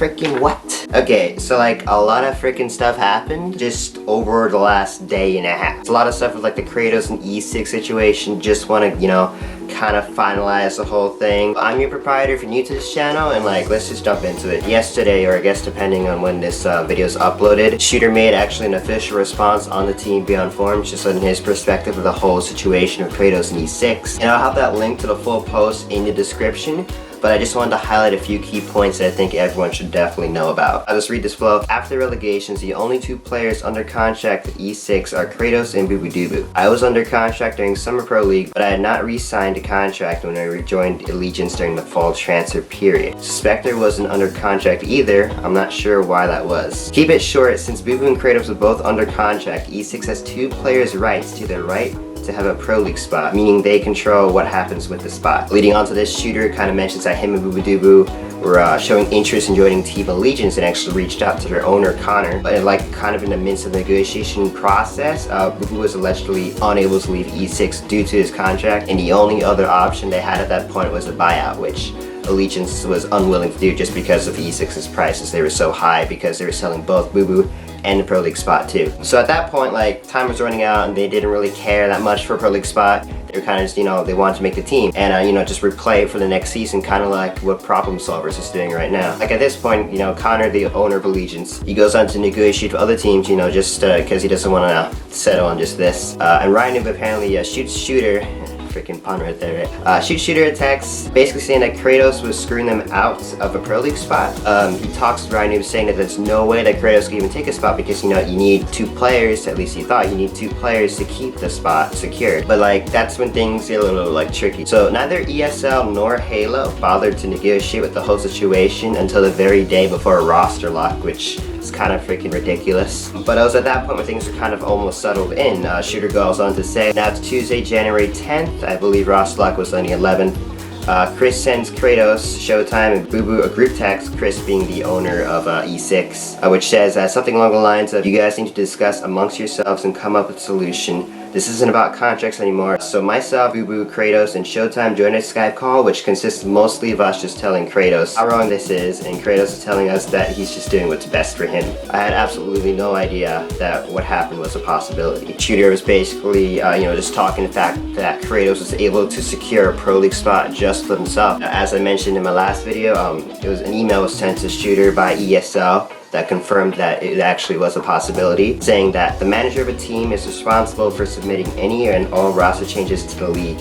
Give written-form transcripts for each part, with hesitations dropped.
freaking what? Okay, so like a lot of freaking stuff happened just over the last day and a half. It's a lot of stuff with like the Kratos and E6 situation. Just want to, you know, kind of finalize the whole thing. I'm your proprietor if you're new to this channel, and like let's just jump into it. Yesterday, or I guess depending on when this video is uploaded, Shooter made actually an official response on the Team Beyond forums, just on his perspective of the whole situation of Kratos and E6. And I'll have that link to the full post in the description. But I just wanted to highlight a few key points that I think everyone should definitely know about. I'll just read this flow. After relegations, the only two players under contract with E6 are Kratos and Boo. I was under contract during Summer Pro League, but I had not re-signed a contract when I rejoined Allegiance during the fall transfer period. Spectre wasn't under contract either. I'm not sure why that was. Keep it short, since Boo and Kratos were both under contract, E6 has two players' rights to their right to have a Pro League spot, meaning they control what happens with the spot. Leading on to this, Shooter kind of mentions that him and Boo were showing interest in joining Team Allegiance and actually reached out to their owner, Connor. But like kind of in the midst of the negotiation process, Boo was allegedly unable to leave E6 due to his contract, and the only other option they had at that point was a buyout, which Allegiance was unwilling to do just because of E6's prices. They were so high because they were selling both Boo and the Pro League spot too. So at that point, like, time was running out and they didn't really care that much for a Pro League spot. They were kind of just, you know, they wanted to make the team and, you know, just replay it for the next season, kind of like what Problem Solvers is doing right now. Like at this point, you know, Connor, the owner of Allegiance, he goes on to negotiate with other teams, you know, just because he doesn't want to settle on just this. And Ryan apparently shoots Shooter. Freaking pun right there, right? Shooter attacks, basically saying that Kratos was screwing them out of a Pro League spot. He talks to Ryan, saying that there's no way that Kratos can even take a spot because, you know, you need two players, at least he thought, you need two players to keep the spot secure. But like, that's when things get a little like tricky. So neither ESL nor Halo bothered to negotiate with the whole situation until the very day before a roster lock, which is kind of freaking ridiculous. But it was at that point where things were kind of almost settled in. Shooter goes on to say, now it's Tuesday, January 10th. I believe roster lock was on the 11th. Chris sends Kratos, Showtime, and Boo a group text, Chris being the owner of E6, which says something along the lines of, you guys need to discuss amongst yourselves and come up with a solution. This isn't about contracts anymore. So myself, Boo, Kratos, and Showtime joined a Skype call, which consists mostly of us just telling Kratos how wrong this is, and Kratos is telling us that he's just doing what's best for him. I had absolutely no idea that what happened was a possibility. Shooter was basically, you know, just talking the fact that Kratos was able to secure a Pro League spot just for himself. As I mentioned in my last video, it was an email was sent to Shooter by ESL that confirmed that it actually was a possibility, saying that the manager of a team is responsible for submitting any and all roster changes to the league.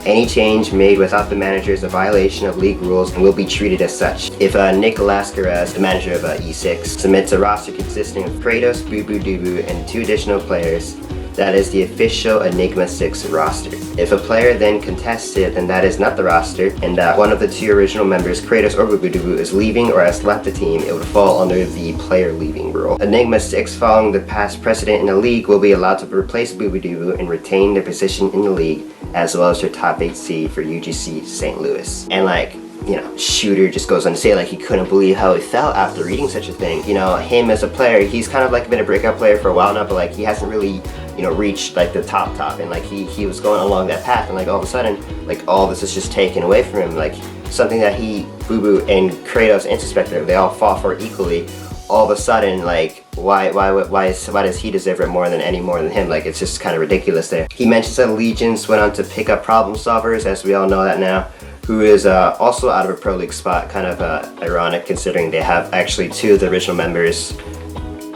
Any change made without the manager is a violation of league rules and will be treated as such. If Nick Lascaraz, the manager of E6, submits a roster consisting of Kratos, Boo, and two additional players, that is the official Enigma 6 roster. If a player then contests it, then that is not the roster, and that one of the two original members, Kratos or Boo, is leaving or has left the team, it would fall under the player leaving rule. Enigma 6, following the past precedent in the league, will be allowed to replace Boo and retain their position in the league, as well as their top 8 seed for UGC St. Louis. And like, you know, Shooter just goes on to say like he couldn't believe how he felt after reading such a thing. You know, him as a player, he's kind of like been a breakout player for a while now, but like he hasn't really, you know, reached like the top, and like he was going along that path, and like all of a sudden, like all this is just taken away from him, like something that he, Boo, and Kratos and Spectre, they all fought for equally. All of a sudden, like, why does he deserve it more than him? Like, it's just kind of ridiculous there. He mentions that Allegiance went on to pick up Problem Solvers, as we all know that now, who is also out of a Pro League spot. Kind of ironic considering they have actually two of the original members,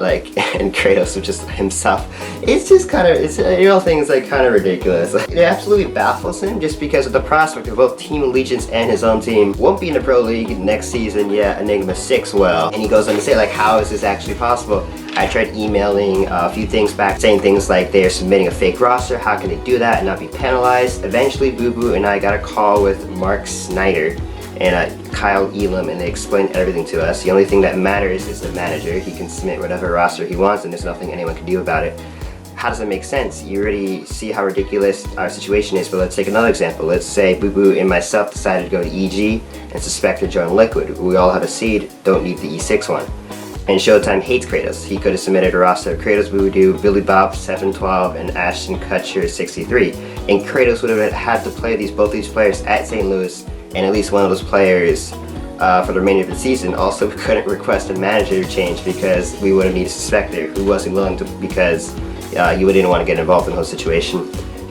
like, and Kratos was just himself. It's just kind of, it's, you know, things like kind of ridiculous. Like, it absolutely baffles him just because of the prospect of both Team Allegiance and his own team won't be in the Pro League next season yet. Enigma 6 will. And he goes on to say like, how is this actually possible? I tried emailing a few things back, saying things like they're submitting a fake roster, how can they do that and not be penalized? Eventually Boo and I got a call with Mark Snyder and Kyle Elam, and they explained everything to us. The only thing that matters is the manager. He can submit whatever roster he wants and there's nothing anyone can do about it. How does it make sense? You already see how ridiculous our situation is, but let's take another example. Let's say Boo and myself decided to go to EG and Spectre join Liquid. We all have a seed, don't need the E6 one. And Showtime hates Kratos. He could have submitted a roster of Kratos, Boo, Billy Bob 712, and Ashton Kutcher 63. And Kratos would have had to play both these players at St. Louis, and at least one of those players for the remainder of the season. Also, we couldn't request a manager change because we would have needed a specter who wasn't willing to, because you didn't want to get involved in the whole situation.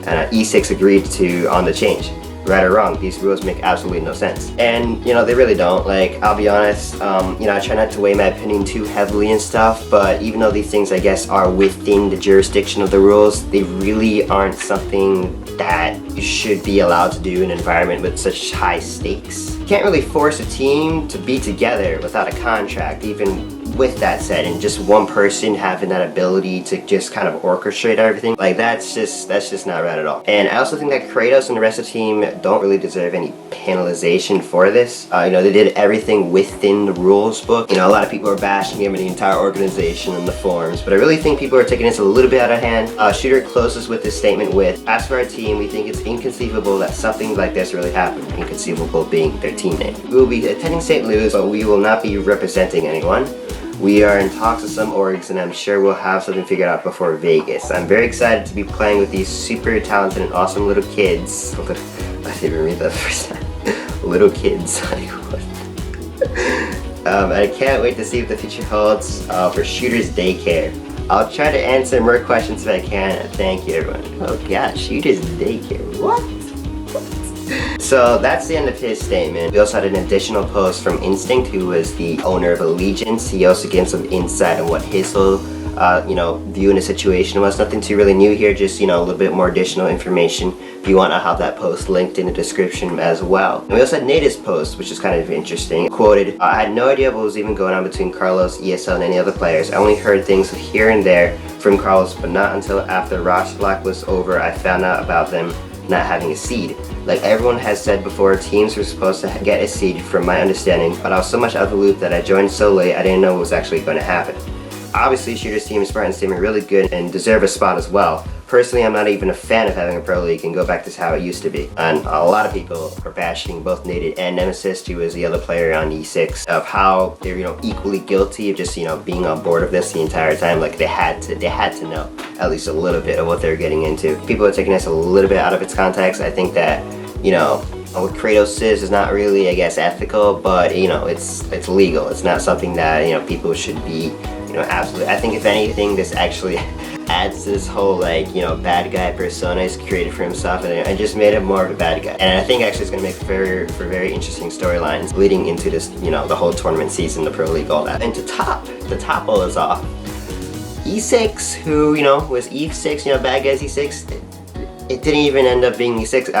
And E6 agreed on the change. Right or wrong, these rules make absolutely no sense. And, you know, they really don't. Like, I'll be honest, you know, I try not to weigh my opinion too heavily and stuff, but even though these things, I guess, are within the jurisdiction of the rules, they really aren't something that you should be allowed to do in an environment with such high stakes. You can't really force a team to be together without a contract, even with that said, and just one person having that ability to just kind of orchestrate everything, like that's just not right at all. And I also think that Kratos and the rest of the team don't really deserve any penalization for this. You know, they did everything within the rules book. You know, a lot of people are bashing him and the entire organization in the forums, but I really think people are taking this a little bit out of hand. Shooter closes with this statement with, "As for our team, we think it's inconceivable that something like this really happened." Inconceivable being their team name. We will be attending St. Louis, but we will not be representing anyone. We are in talks with some orgs, and I'm sure we'll have something figured out before Vegas. I'm very excited to be playing with these super talented and awesome little kids. I didn't even read that first time. Little kids, like what? I can't wait to see what the future holds for Shooter's Daycare. I'll try to answer more questions if I can. Thank you, everyone. Oh gosh, Shooter's Daycare, what? So that's the end of his statement. We also had an additional post from InStiiNcT, who was the owner of Allegiance. He also gave some insight on what his whole, you know, view in the situation was. Nothing too really new here, just, you know, a little bit more additional information. If you want, I'll have that post linked in the description as well. And we also had Naded's post, which is kind of interesting. Quoted, "I had no idea what was even going on between Carlos, ESL, and any other players. I only heard things here and there from Carlos, but not until after Ross Black was over I found out about them not having a seed. Like everyone has said before, teams were supposed to get a seed from my understanding, but I was so much out of the loop that I joined so late I didn't know what was actually going to happen. Obviously, Shooter's team and Spartan's team are really good and deserve a spot as well. Personally, I'm not even a fan of having a pro league and go back to how it used to be." And a lot of people are bashing both Naded and Nemesis, who was the other player on E6, of how they're, you know, equally guilty of just, you know, being on board of this the entire time. Like they had to know at least a little bit of what they're getting into. People are taking this a little bit out of its context. I think that, you know, what Kratos is not really, I guess, ethical, but, you know, it's legal. It's not something that, you know, people should be, you know, absolutely. I think if anything, this actually adds to this whole, like, you know, bad guy persona he's created for himself, and I just made him more of a bad guy. And I think actually it's going to make for very interesting storylines leading into this, you know, the whole tournament season, the Pro League, all that. And to top all this off, E6, who, you know, was E6, you know, bad guys E6, it didn't even end up being E6.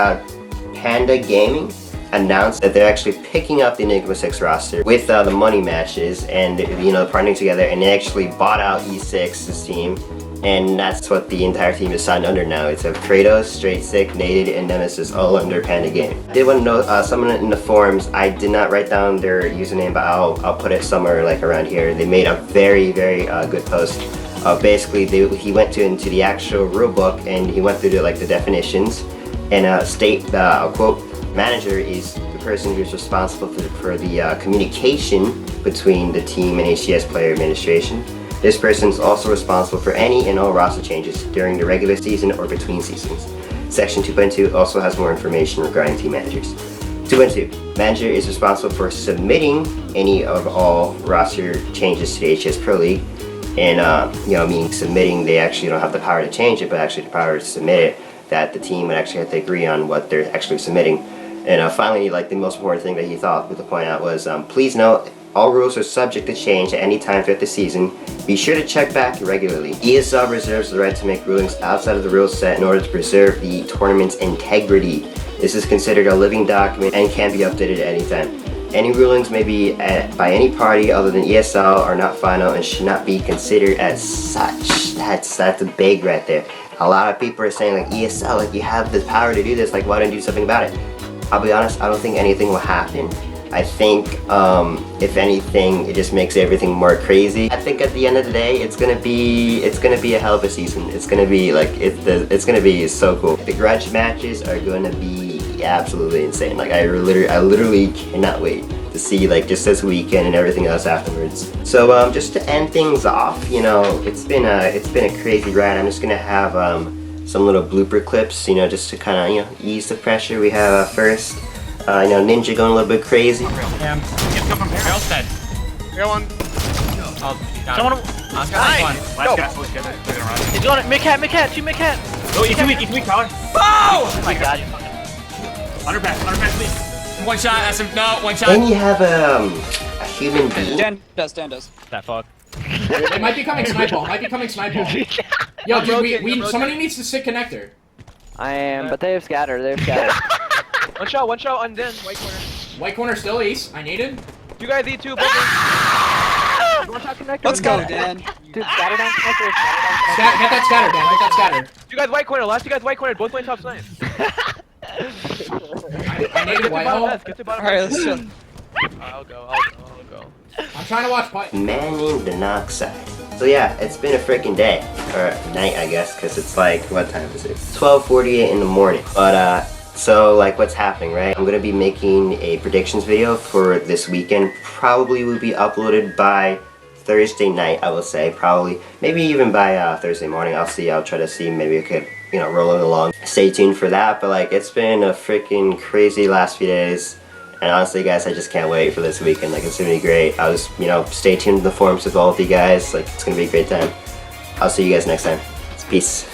Panda Gaming announced that they're actually picking up the Enigma 6 roster with the money matches and, you know, partnering together, and they actually bought out E6's team, and that's what the entire team is signed under now. It's Kratos, Straight Sick, Naded, and Nemesis, all under Panda Gaming. I did want to know, someone in the forums, I did not write down their username, but I'll put it somewhere like around here. They made a very good post. Basically, he went into the actual rule book and he went through the definitions, and I'll quote, "Manager is the person who's responsible for the communication between the team and HCS player administration. This person is also responsible for any and all roster changes during the regular season or between seasons." Section 2.2 also has more information regarding team managers. 2.2, manager is responsible for submitting any of all roster changes to the HCS Pro League. And, you know, meaning submitting, they actually don't have the power to change it, but actually the power to submit it, that the team would actually have to agree on what they're actually submitting. And finally, like the most important thing that he thought to point out was, please note, all rules are subject to change at any time throughout the season. Be sure to check back regularly. ESL reserves the right to make rulings outside of the rules set in order to preserve the tournament's integrity. This is considered a living document and can be updated at any time. Any rulings may be by any party other than ESL are not final and should not be considered as such. That's a big right there. A lot of people are saying, like, ESL, like, you have the power to do this, like, why don't you do something about it? I'll be honest, I don't think anything will happen. I think, if anything, it just makes everything more crazy. I think at the end of the day, it's gonna be a hell of a season. It's gonna be like, it's gonna be so cool. The grudge matches are gonna be absolutely insane. Like, I literally cannot wait to see, like, just this weekend and everything else afterwards. So just to end things off, you know, it's been a crazy ride. I'm just gonna have some little blooper clips, you know, just to kind of, you know, ease the pressure. We have first You know, Ninja going a little bit crazy. Damn. Let's go from here. Rail's dead. Rail one. Oh, got Someone. it. Nice. One. Go. Last guy. They're gonna run. He's going. Mid cat. Two mid cat. Oh, you too weak, Tyler. Oh my god. Underpass, please. One shot, SM, no, one shot. And you have a human being. Dan does. That fuck. It might be coming snipe ball. Yo, dude, somebody needs to sit connector. I am, but they have scattered. One shot on Den, white corner. White corner still ace. I needed. You guys eat too, Let's go, Dan. Dude, scatter down connector. Get that scatter, Dan. Get that scatter. You guys white corner, last you guys white corner, both lane top science. I needed white hole. Get to bottom. Alright, let's chill. I'll go. I'm trying to watch pipe. Manning the knock side. So yeah, it's been a freaking day. Or night, I guess, because it's like, what time is it? 12:48 in the morning. But, so like what's happening, right? I'm gonna be making a predictions video for this weekend. Probably will be uploaded by Thursday night, I will say. Probably, maybe even by Thursday morning. I'll see, I'll try to see, maybe I could, you know, roll it along. Stay tuned for that, but like, it's been a freaking crazy last few days. And honestly, guys, I just can't wait for this weekend. Like, it's gonna be great. I was, you know, stay tuned to the forums with all of you guys. Like, it's gonna be a great time. I'll see you guys next time. Peace.